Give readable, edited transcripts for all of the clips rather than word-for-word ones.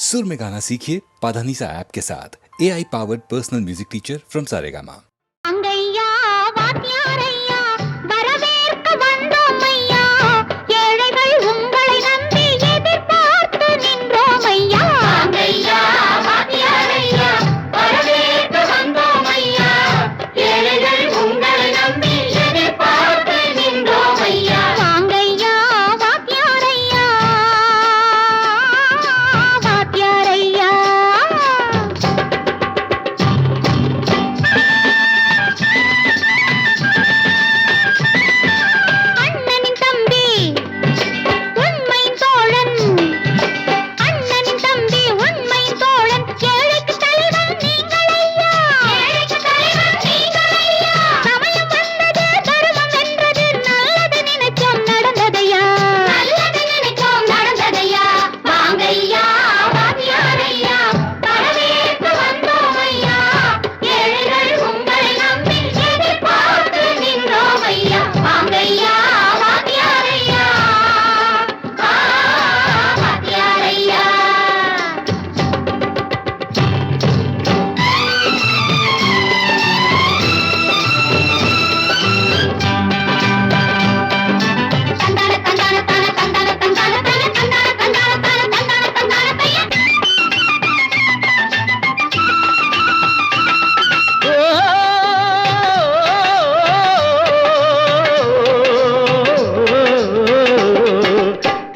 सुर में गाना सीखिए पाधानीसा ऐप के साथ AI powered personal music teacher from Saregama.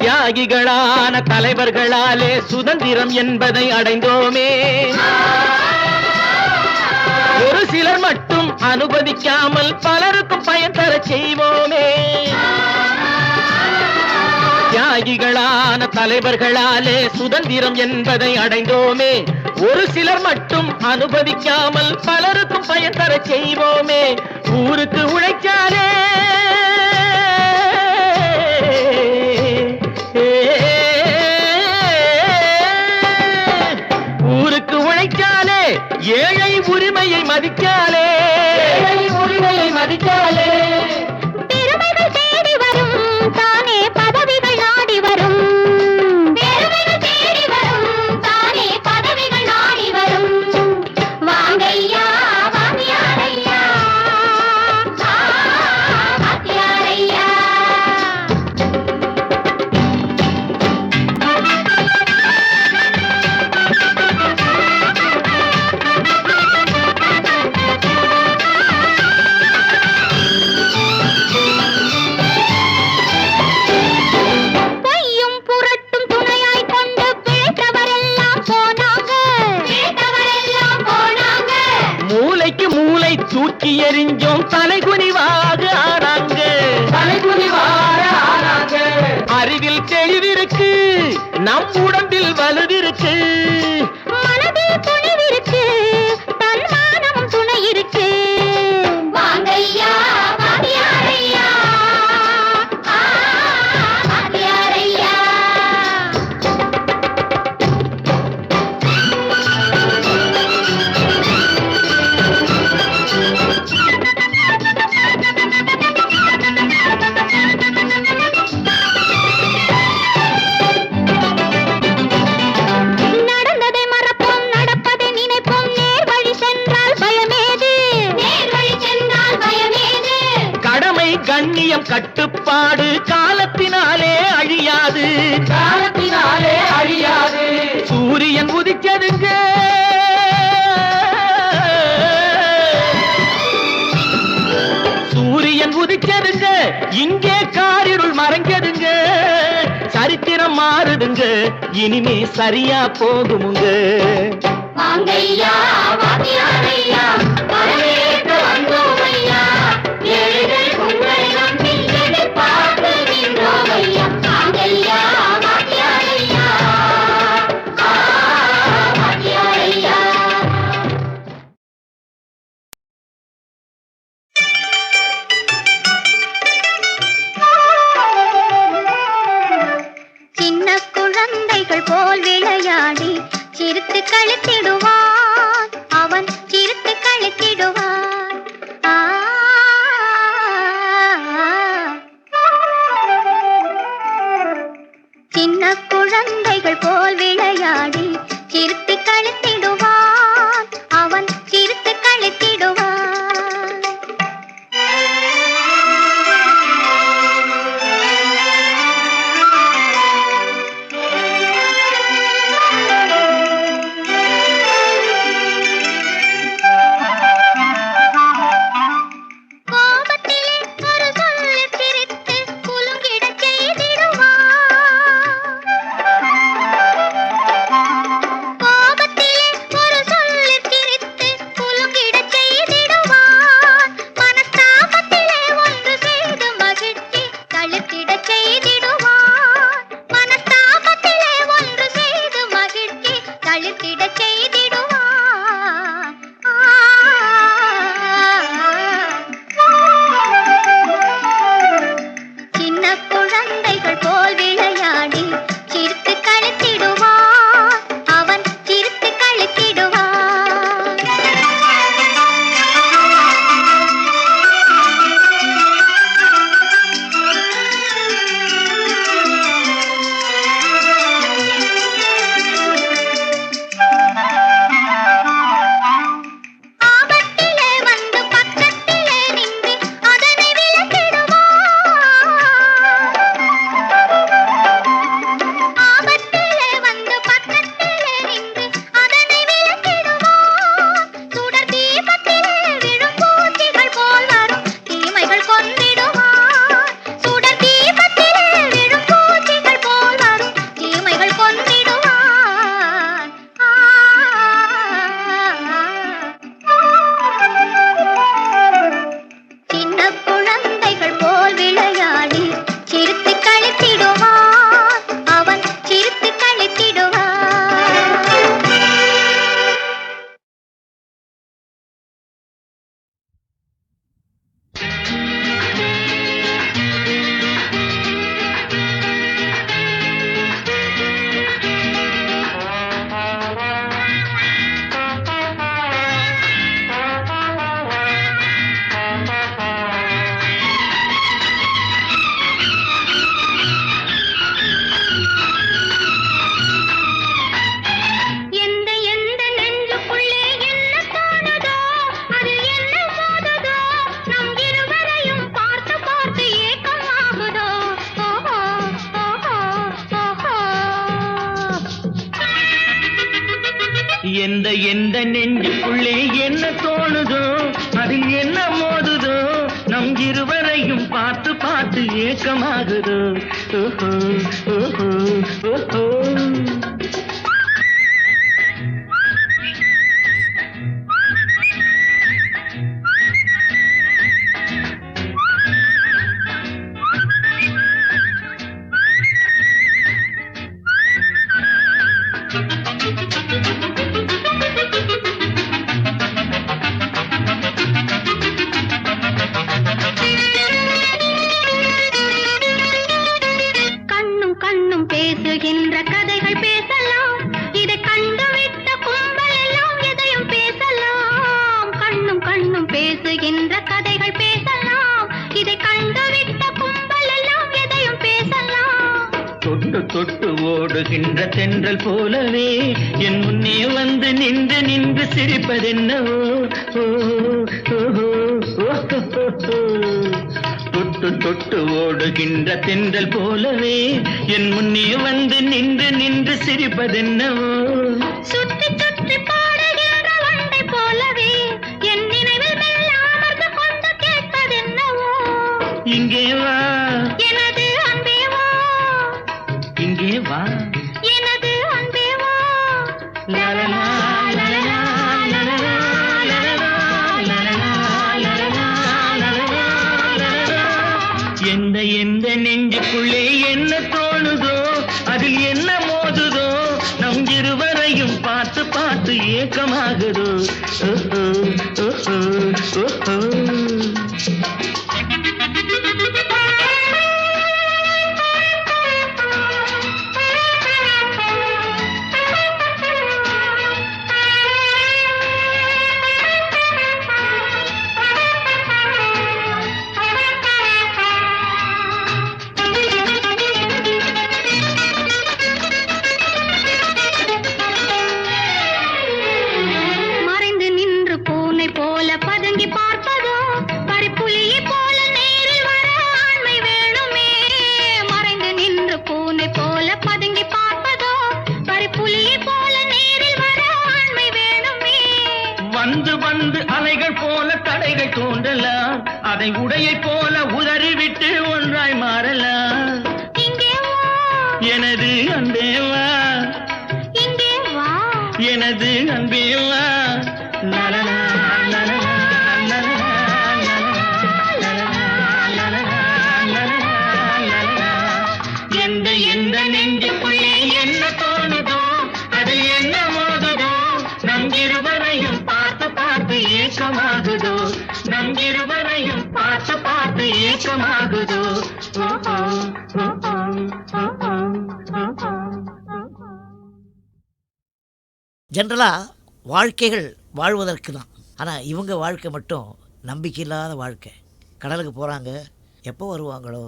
தியாகிகளான தலைவர்களாலே சுதந்திரம் என்பதை அடைந்தோமே. ஒரு சிலர் மட்டும் அனுமதிக்காமல் பலருக்கும் பயன் தர செய்வோமே. தியாகிகளான தலைவர்களாலே சுதந்திரம் என்பதை அடைந்தோமே. ஒரு சிலர் மட்டும் அனுமதிக்காமல் பலருக்கும் பயன் தர செய்வோமே. ஊருக்கு உழைச்சாலே ஊருக்கு உழைச்சாலே ஏழை உரிமையை மதிச்சாலே பெருமைகள் தேடி வரும் தானே பதவிகள் நாடி வரும். பெருமைகள் தேடி வரும் தானே பதவிகள் நாடி வரும். வாங்கையா வாத்தியாரையா வாத்தியாரையா. தூக்கி எறிஞ்சோம் தலைகுனிவாக ஆனாங்க. அறிவில் தெளிவிருக்கு, நம் உடம்பில் வலுவிருக்கு, மனதில் துணிவிருக்கு, தன்மானம் துணை இருக்கு. வாங்கையா வாத்தியாரையா வாத்தியாரையா. கண்ணியம் கட்டுப்பாடு காலத்தினாலே அழியாது. சூரியன் உதிச்சதுங்க, இங்கே காரிருள் மறைஞ்சதுங்க. சரித்திரம் மாறுதுங்க, இனிமே சரியா போகுமுங்க. வாங்கையா வாத்தியாரையா வரவேற்று வந்தோமையா. ஏழைகள் உங்களை நம்பி எதிர்பார்த்து நின்றோமையா. வாங்கையா வாத்தியாரையா வாத்தியாரையா. சின்ன குழந்தைகள் போல் விளையாடி சிரித்து கழித்திடுவான். அவன் சிரித்து கழித்திடுவான். சின்ன குழந்தைகள் போல் விளையாடி தளிர்த்திட செய்திடுவான். சின்ன குழந்தைகள் போல் விளையாடி சிரித்து களித்திடுவான். அவன் சிரித்து களித்திடுவான். ஆபத்திலே வந்து பக்கத்திலே நின்று அதனை விலக்கிடுவான். ஆபத்திலே வந்து பக்கத்திலே நின்று அதனை விலக்கிடுவான். சுடர் தீபத்திலே விழும் பூச்சிகள் போல் வரும் தீமைகள் கொன்றிடுவான். சுடர் தீபத்திலே விழும் பூச்சிகள் போல் வரும் தீமைகள் கொன்றிடுவான். சின்ன குழந்தைகள் போல் விளையாடி சிரித்து களித்திடுவான். அவன் சிரித்து களித்திடுவான். எந்த எந்த நெஞ்சுக்குள்ளே என்ன தோணுதோ அதில் என்ன மோதுதோ நம் இருவரையும் பார்த்து பார்த்து ஏக்கமாகுதோ. ஓஹோ ஓஹோ ஓஹோ. எந்த எந்த நெஞ்சுக்குள்ளே என்ன தோணுதோ அதில் என்ன மோதுதோ நம் இருவரையும் பார்த்து பார்த்து ஏக்கமாகுதோ. ஓஹோ ஓஹோ ஓஹோ. கண்ணும் கண்ணும் பேசுகின்ற கதைகள் பேசலாம். இதை கண்டுவிட்ட கும்பல் எல்லாம் எதையும் பேசலாம். கண்ணும் கண்ணும் பேசுகின்ற கதைகள் பேசலாம். இதை கண்டுவிட்ட கும்பல் எல்லாம் எதையும் பேசலாம். தொட்டு தொட்டு ஓடுகின்ற தென்றல் போலவே என் முன்னே வந்து நின்று நின்று சிரிப்பதென்னவோ. ஓ, ஓ, ஓ, ஓ, ஓ, ஓ. தொட்டு தொட்டு ஓடுகின்ற தென்றல் போலவே என் முன்னே வந்து நின்று நின்று சிரிப்பதென்னவோ. சுற்றி சுற்றி பாடுகின்ற வண்டை போலவே என் நினைவில் மெல்ல அமர்ந்து கொண்டு கேட்பதென்னவோ. இங்கே வா எனது அன்பே வா, இங்கே வா. எனது அன்பே வா. லலலா, லலலா, லலலா, லலலா, லலலா, லலலா, லலலா, லலலா. எந்த எந்த நெஞ்சுக்குள்ளே என்ன தோணுதோ அதில் என்ன மோதுதோ நம் இருவரையும் பார்த்து பார்த்து ஏக்கமாகுதோ. ஓஹோ ஓஹோ ஓஹோ. மறைந்து நின்று பூனை போல பதுங்கி பார்ப்பதோ பறிப்புலியை போல நேரில் வர ஆண்மை வேணுமே. மறைந்து நின்று பூனை போல பதுங்கி பார்ப்பதோ பறிப்புலியை போல நேரில் வர ஆண்மை வேணுமே. வந்து வந்து அலைகள் போல தடைகள் தோன்றலாம், அதை உடையை போல உதறிவிட்டு ஒன்றாய் மாறலாம். இங்கே வா, எனது அன்பே வா, இங்கே வா. எனது அன்பே வா. லலலா, லலலா, லலலா, லலலா, லலலா, லலலா, லலலா. எந்த எந்த நெஞ்சுக்குள்ளே என்ன தோணுதோ அதில் என்ன ஏக்கமாகுதோ ஓஹோ, ஓஹோ, ஓஹோ, ஓஹோ. ஜென்ரலாக வாழ்க்கைகள் வாழ்வதற்கு தான். ஆனால் இவங்க வாழ்க்கை மட்டும் நம்பிக்கை இல்லாத வாழ்க்கை. கடலுக்கு போகிறாங்க, எப்போ வருவாங்களோ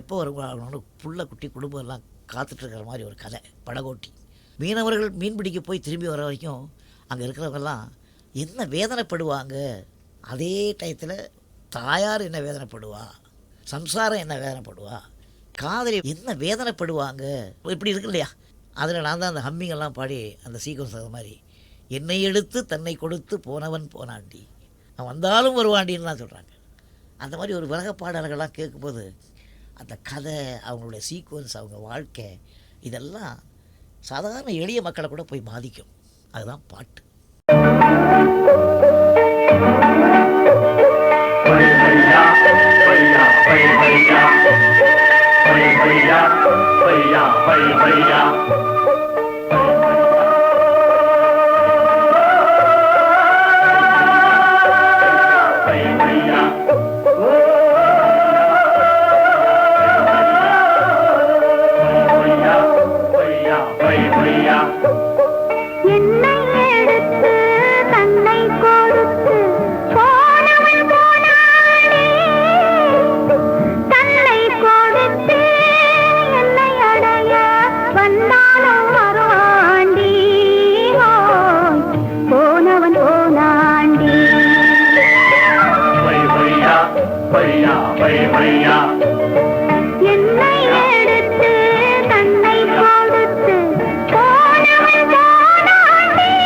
எப்போ வருவாங்களோன்னு புள்ள குட்டி குடும்பம் எல்லாம் காத்துட்ருக்கிற மாதிரி ஒரு கதை படகோட்டி. மீனவர்கள் மீன் பிடிக்க போய் திரும்பி வர வரைக்கும் அங்கே இருக்கிறவங்கெல்லாம் என்ன வேதனைப்படுவாங்க. அதே டயத்தில் தாயார் என்ன வேதனைப்படுவா, சம்சாரம் என்ன வேதனைப்படுவா, காதலி என்ன வேதனைப்படுவாங்க, இப்படி இருக்கு இல்லையா. அதில் நான் தான் அந்த ஹம்மிங்கெல்லாம் பாடி அந்த சீக்வன்ஸ் அது மாதிரி என்னை எடுத்து தன்னை கொடுத்து போனவன் போனாண்டி, அவன் வந்தாலும் வருவாண்டின்னு தான் சொல்கிறாங்க. அந்த மாதிரி ஒரு விலக பாடல்கள்லாம் கேட்கும்போது அந்த கதை, அவங்களுடைய சீக்வன்ஸ், அவங்க வாழ்க்கை, இதெல்லாம் சாதாரண எளிய மக்களை கூட போய் பாதிக்கும். அதுதான் பாட்டு. என்னை எடுத்து தன்னை கொடுத்து போனவன் போனாண்டி.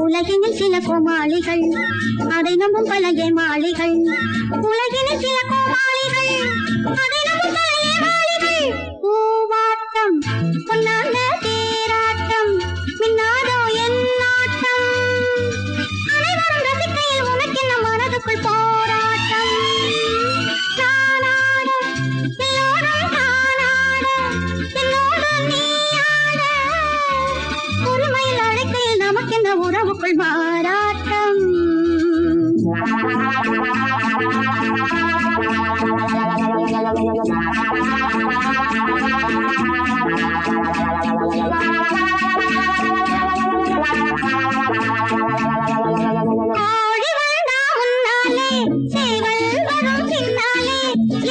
உலகினில் சில கோமாளிகள், அதை நம்பும் பல ஏமாளிகள். உலகினில் சில கோமாளிகள், அதை நம்பும் பல ஏமாளிகள். பூவாட்டம் பொன்னான தேராட்டம், மின்னாதோ என் நாட்டம். அனைவரும் ரசிக்கையில் உனக்கென்ன மனதுக்குள் போராட்டம். தானாட எல்லோரும் தானாட, என்னோடு நீயாட. பொறுமையில் அழைக்கையில் நமக்கென்ன உறவுக்குள் மாறாட்டம். கோழி வந்தா முன்னாலே, சேவல் வரும் பின்னாலே,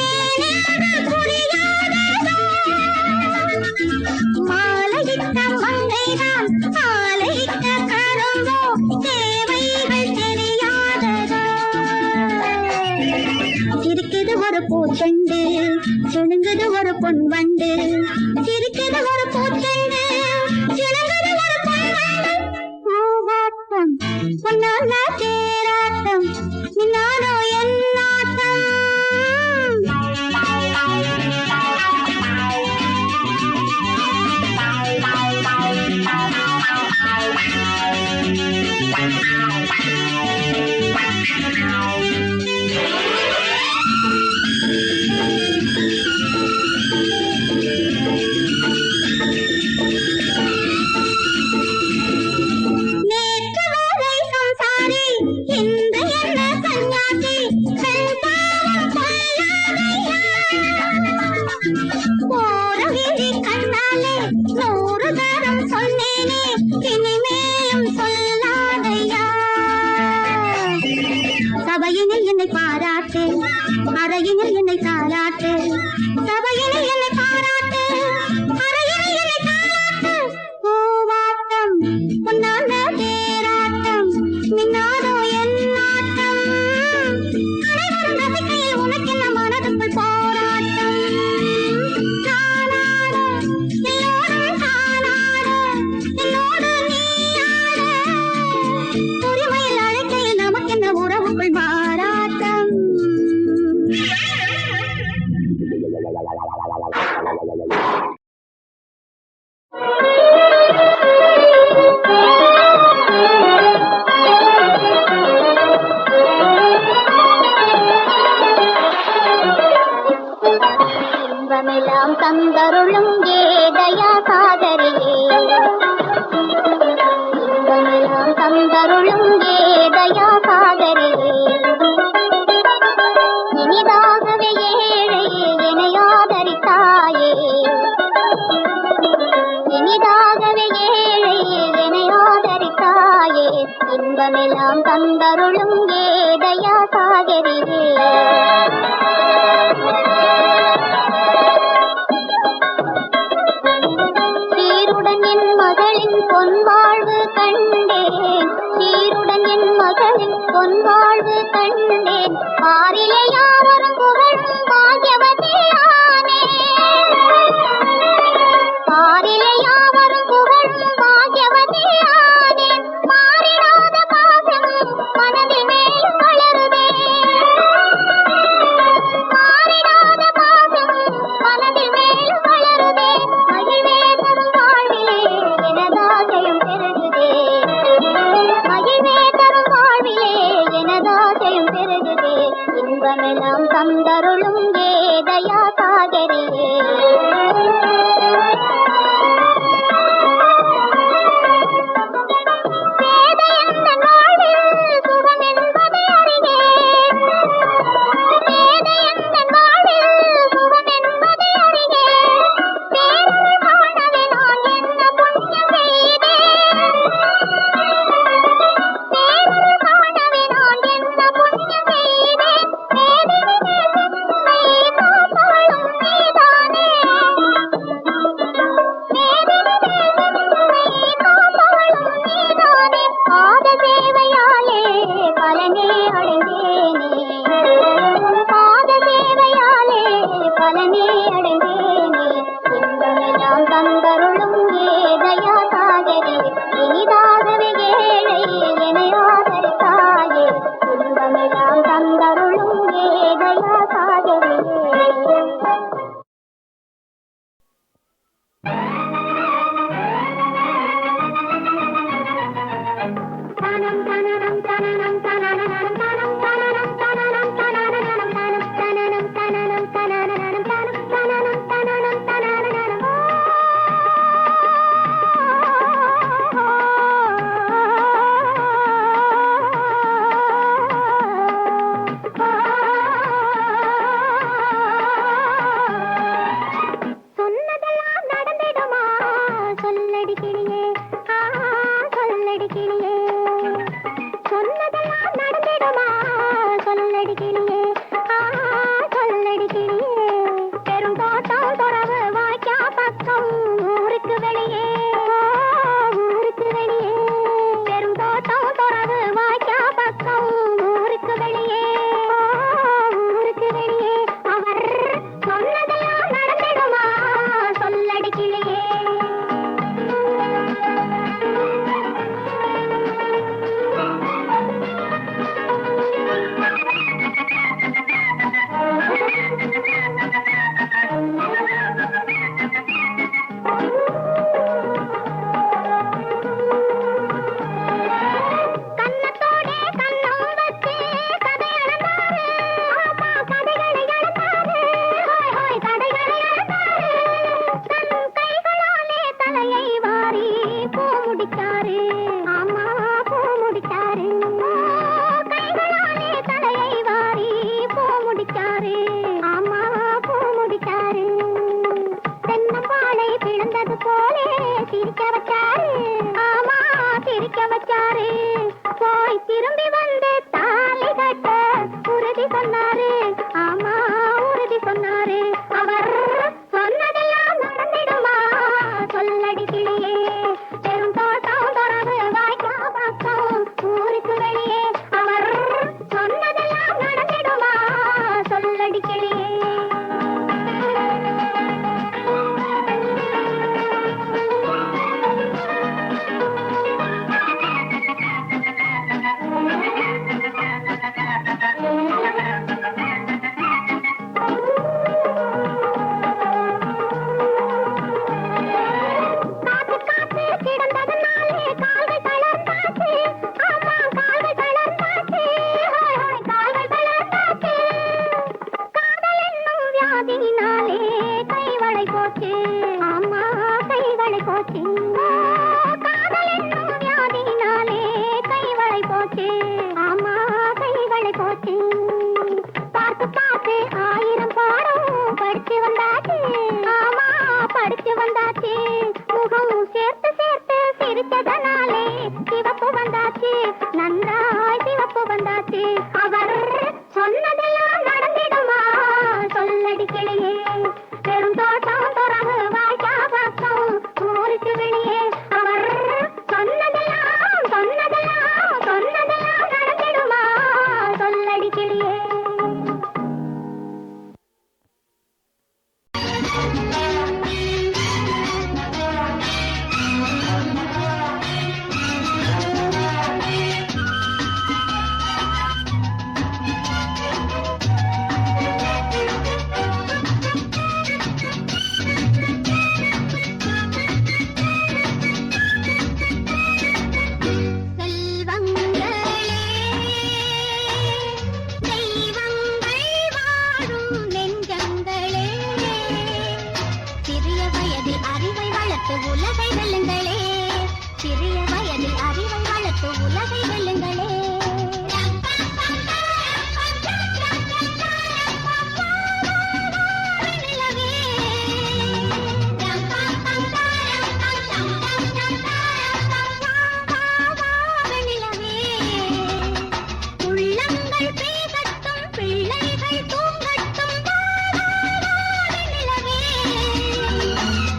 ஏனென்று புரியாததோ. மாலையிட்ட மங்கைதான் ஆலையிட்ட கரும்போ, தேவைகள் தெரியாததோ. சிரிக்குது ஒரு பூச்செண்டு, சிணுங்குது ஒரு பொன் வண்டு. சிரிக்குது ஒரு பூச்செண்டு, சிணுங்குது ஒரு பொன் வண்டு. பூவாட்டம் பொன்னான தேராட்டம், மின்னாதோ என் நாட்டம். நேற்று வரை சம்சாரி, இன்று என்ன சந்நியாசி. செல்பாவம் கொள்ளாதையா. போற விழி கண்ணாலே 100 தரம் சொன்னேனே, இனிமேலும் சொல்லாதையா. சபையினில் என்னை பாராட்டு, அறையினில் என்னை தாலாட்டு. சபையினில் என்னை பாராட்டு, அறையினில் என்னை தாலாட்டு. பூவாட்டம் பொன்னான தேராட்டம், மின்னாதோ என் நாட்டம். அனைவரும் ரசிக்கையில் உனக்கென்ன மனதுக்குள் போராட்டம். தானாட எல்லோரும் தானாட, என்னோடு நீயாட. உரிமையில் அழைக்கையில் நமக்கென்ன உறவுக்குள் மாறாட்டம். இன்பமெல்லாம் தந்தருளும் ஏதயா சாகரியே. இன்பமெல்லாம் தந்தருளும் ஏதயா சாகரியே. இனிதாகவே ஏழையே என்னை ஆதரித்தாயே. இனிதாகவே ஏழையே என்னை ஆதரித்தாயே. இன்பமெல்லாம் தந்தருளும் ஏதயா சாகரியே. சீருடன் என் மகளின் பொன் வாழ்வு கண்டேன். சீருடன் என் மகளின் பொன் வாழ்வு கண்டேன். பாரிலே யாவரும் புகழும் பாக்யவதி ஆனேன். பாரிலே யாவரும் புகழும் பாக்யவதி ஆனேன். மாறிடாத பாசம் மனதில் மேலும் வளருதே. மாறிடாத பாசம் மனதில் மேலும் வளருதே. மகிழ்வே தரும் வாழ்விலே எனதாசையும் பெருகுதே. மகிழ்வே தரும் வாழ்விலே எனதாசையும் பெருகுதே. இன்பமெல்லாம்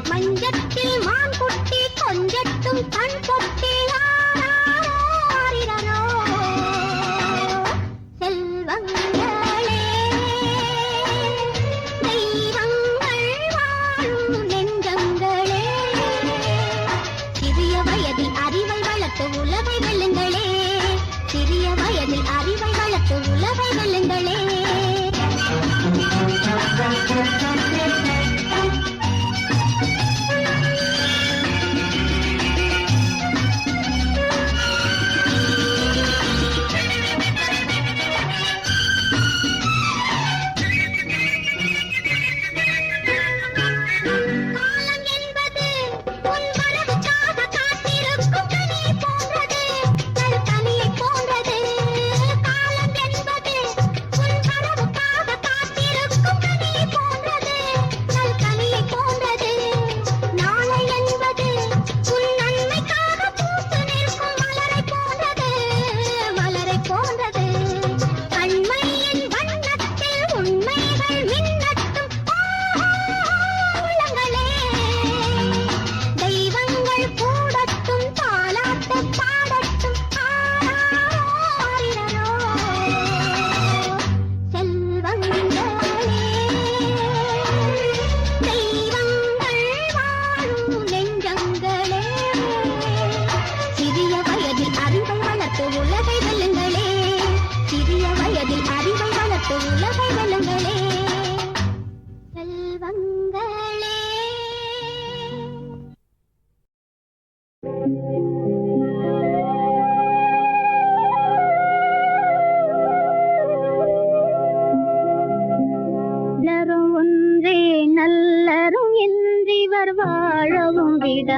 மஞ்சத்தில் மான் குட்டி கொஞ்சட்டும் கண் பொட்டி ஆராரோ ஆரிரோ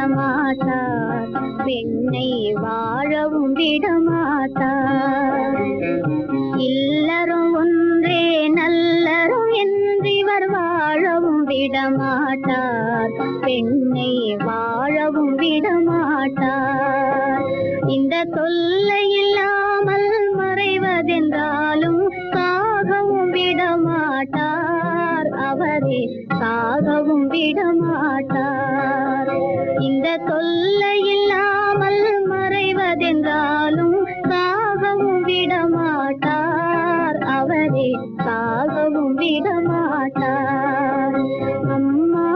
விடமாட்டார், பெண்ணை வாழவும் விடமாட்டார். இல்லறம் ஒன்றே நல்லறம் என்றிவர் வாழவும் விடமாட்டார், பெண்ணை வாழவும் விடமாட்டார். இந்த தொல்லை இல்லாமல் மறைவதென்றாலும் சாகவும் விடமாட்டார், அவரே சாகவும் விடமாட்டார். இந்த தொல்லை இல்லாமல் மறைவதென்றாலும் சாகவும் விடமாட்டார், அவரே சாகவும் விடமாட்டார். அம்மா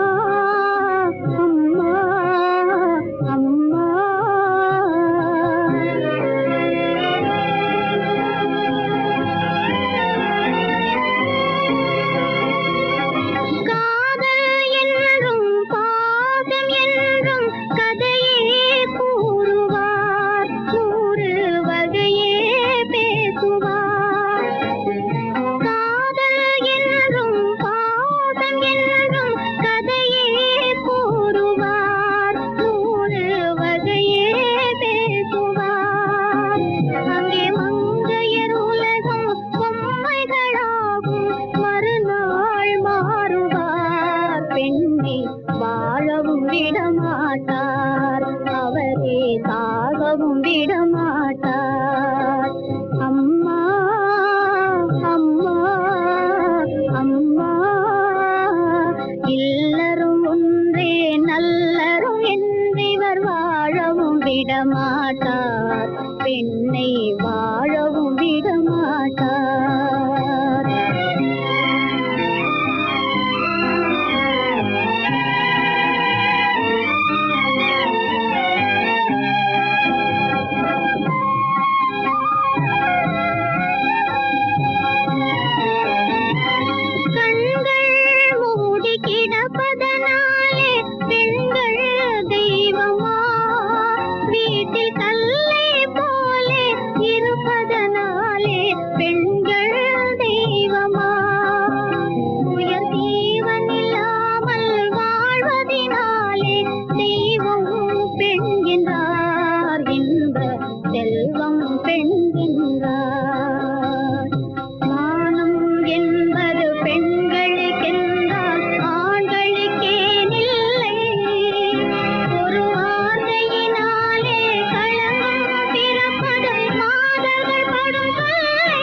அம்மா அம்மா. காதல் என்றும் பாசம் என்றும் கதையே கூறுவார், நூறு வகையே பேசுவார். காதல் என்றும் பாசம் என்றும் கதையே கூறுவார், நூறு வகையே பேசுவார். அங்கே மங்கையர் உலகம் பொம்மைகளாகும், மறுநாள் மாறுவார், பெண்ணை வாழவும் விடமாட்டார், அவரே சாகவும் விடமாட்டார். அம்மா அம்மா அம்மா. இல்லறம் ஒன்றே நல்லறம் என்றிவர் வாழவும் விடமாட்டார், பெண்ணை வாழவும் விடமாட்டார். கண்கள் மூடி கிடப்பதனாலே பெண்கள் தெய்வமா, வீட்டில் கல்லை போலே இருப்பதனாலே பெண்கள் தெய்வமா. உயர் தீவன் இல்லாமல் வாழ்வதினாலே தெய்வம் பெண் என்றார், இன்ப செல்வம் பெண் என்றார். மானம் என்பது பெண்களுக்கென்றால் ஆண்களுக்கேனில்லை, ஒரு வார்த்தையினாலே களங்கம் பிறப்பதும் மாதர்கள் படும் தொல்லை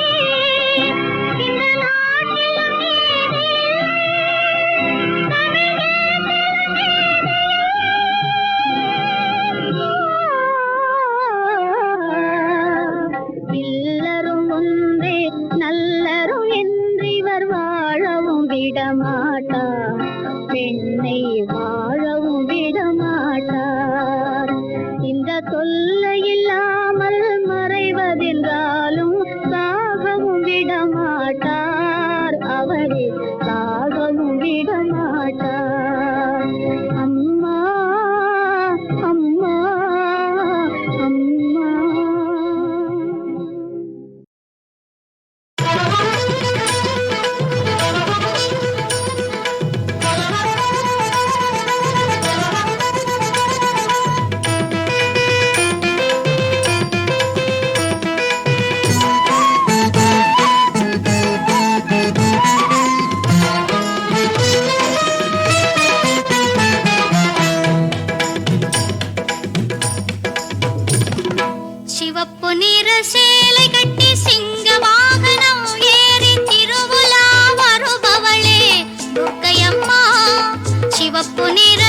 இந்த நாட்டிலும் இல்லறம் ஒன்றே நல்லறம் என்றிவர் வாழவும் விடமாட்டார், பெண்ணை வாழவும் விடமாட்டார். இந்த தொல்லை இல்லாமல் மறைவதென்றாலும் சாகவும் விடமாட்டார், அவரே சாகவும் விடமாட்டார். அம்மா அம்மா அம்மா. சிவப்பு நிற சேலை கட்டி சிங்க வாகனம் ஏறி திருவுலா வருபவளே துர்க்கையம்மா. சிவப்பு நிற